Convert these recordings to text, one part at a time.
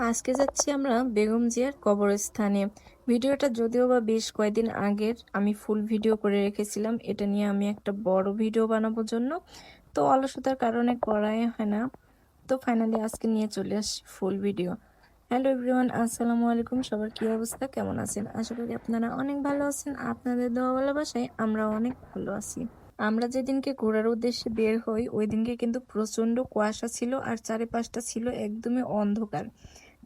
আজকে যাচ্ছি আমরা বেগম জিয়ার কবরস্থানে। ভিডিওটা যদিও বা বেশ কয়েকদিন আগের, আমি ফুল ভিডিও করে রেখেছিলাম। এটা নিয়ে আমি একটা বড় ভিডিও বানানোর জন্য, তো অলসতার কারণে করাই হয় না। তো ফাইনালি আজকে নিয়ে চলে আসছি ফুল ভিডিও। হ্যালো এভরিওয়ান, আসসালামু আলাইকুম। সবার কি অবস্থা, কেমন আছেন? আশা করি আপনারা অনেক ভালো আছেন। আপনাদের দোয়া ভালোবাসায় আমরা অনেক ভালো আছি। আমরা যেদিনকে ঘোরার উদ্দেশ্যে বের হই ওই দিনকে কিন্তু প্রচন্ড কুয়াশা ছিল, আর চারিপাশটা ছিল একদমই অন্ধকার।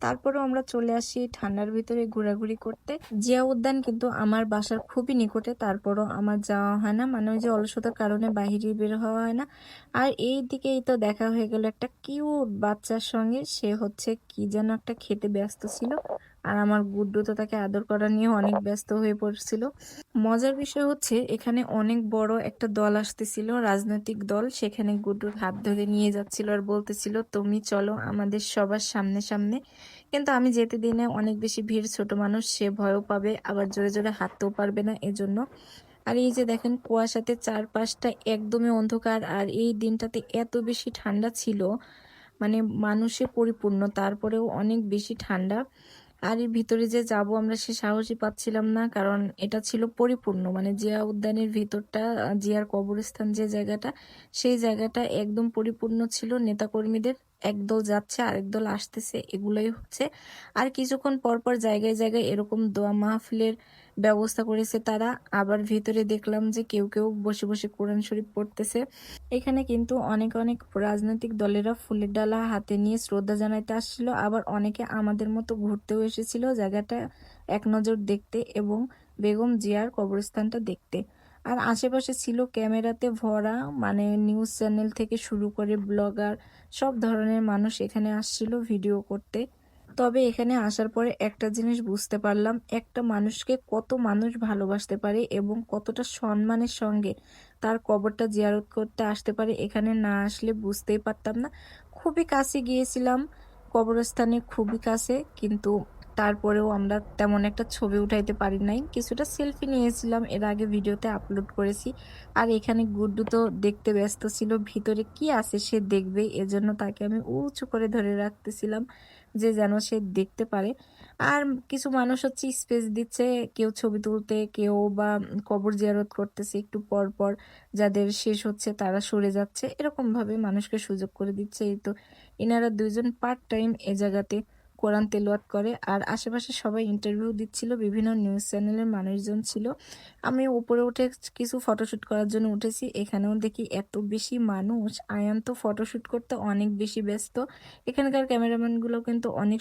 তারপরেও আমরা চলে আসি ঠান্ডার ভিতরে ঘোরাঘুরি করতে। জিয়া উদ্যান কিন্তু আমার বাসার খুবই নিকটে, তারপরও আমার যাওয়া হয় না, মানে ওই যে অলসতার কারণে বাহিরে বের হওয়া হয় না। আর এই দিকেই তো দেখা হয়ে গেল একটা কিউট বাচ্চার সঙ্গে। সে হচ্ছে কি যেন একটা খেতে ব্যস্ত ছিল, আর আমার গুড্ডু তো তাকে আদর করা নিয়ে অনেক ব্যস্ত হয়ে পড়ছিল। মজার বিষয় হচ্ছে এখানে অনেক বড় একটা দল আসতেছিল, রাজনৈতিক দল। সেখানে গুড্ডুর হাত ধরে নিয়ে যাচ্ছিল আর বলতেছিল, তুমি চলো আমাদের সবার সামনে সামনে। কিন্তু আমি যেতে দিই না, অনেক বেশি ভিড়, ছোট মানুষ, সে ভয়ও পাবে, আবার জোরে জোরে হাঁটতেও পারবে না এজন্য। আর এই যে দেখেন কুয়াশাতে চারপাশটা একদমই অন্ধকার, আর এই দিনটাতে এত বেশি ঠান্ডা ছিল, মানে মানুষে পরিপূর্ণ, তারপরেও অনেক বেশি ঠান্ডা। আর এর ভিতরে যে যাব আমরা সে সাহসই পাচ্ছিলাম না, কারণ এটা ছিল পরিপূর্ণ, মানে জিয়া উদ্যানের ভিতরটা, জিয়ার কবরস্থান যে জায়গাটা, সেই জায়গাটা একদম পরিপূর্ণ ছিল নেতাকর্মীদের। একদল যাচ্ছে আরেক দল আসতেছে, এগুলোই হচ্ছে। আর কিছুক্ষণ পর পর জায়গায় জায়গায় এরকম দোয়া মাহফিলের ব্যবস্থা করেছে তারা। আবার ভিতরে দেখলাম যে কেউ কেউ বসে বসে কোরআন শরীফ পড়তেছে। এখানে কিন্তু অনেক অনেক রাজনৈতিক দলেরা ফুলের ডালা হাতে নিয়ে শ্রদ্ধা জানাইতে আসছিল, আবার অনেকে আমাদের মতো ঘুরতেও এসেছিল জায়গাটা এক নজর দেখতে এবং বেগম জিয়ার কবরস্থানটা দেখতে। আর আশেপাশে ছিল ক্যামেরাতে ভরা, মানে নিউজ চ্যানেল থেকে শুরু করে ব্লগার, সব ধরনের মানুষ এখানে আসছিল ভিডিও করতে। তবে এখানে আসার পরে একটা জিনিস বুঝতে পারলাম, একটা মানুষকে কত মানুষ ভালোবাসতে পারে এবং কতটা সম্মানের সঙ্গে তার কবরটা জিয়ারত করতে আসতে পারে। এখানে না আসলে বুঝতেই পারতাম না। খুবই কাছে গিয়েছিলাম কবরস্থানে, খুবই কাছে, কিন্তু তারপরেও আমরা তেমন একটা ছবি উঠাইতে পারি নাই। কিছুটা সেলফি নিয়েছিলাম, এর আগে ভিডিওতে আপলোড করেছি। আর এখানে গুড্ডু তো দেখতে ব্যস্ত ছিল, ভিতরে কি আছে সে দেখবে, এজন্য তাকে আমি উঁচু করে ধরে রাখতেছিলাম যে যেন সে দেখতে পারে। আর কিছু মানুষ হচ্ছে স্পেস দিচ্ছে, কেউ ছবি তুলতে, কেউ বা কবর জিয়ারত করতেছে একটু পর পর, যাদের শেষ হচ্ছে তারা সরে যাচ্ছে, এরকম ভাবে মানুষকে সুযোগ করে দিচ্ছে। এই তো এনারা দুইজন পার্ট টাইম এ জায়গাতে কোরআন তেলাওয়াত করে, আর আশেপাশে সবাই ইন্টারভিউ দিচ্ছিল, বিভিন্ন নিউজ চ্যানেলের মানুষজন ছিল। আমি উপরে উঠে কিছু ফটোশুট করার জন্য উঠেছি, এখানেও দেখি এত বেশি মানুষ। আয়ান তো ফটোশুট করতে অনেক বেশি ব্যস্ত। এখানকার ক্যামেরাম্যানগুলো কিন্তু অনেক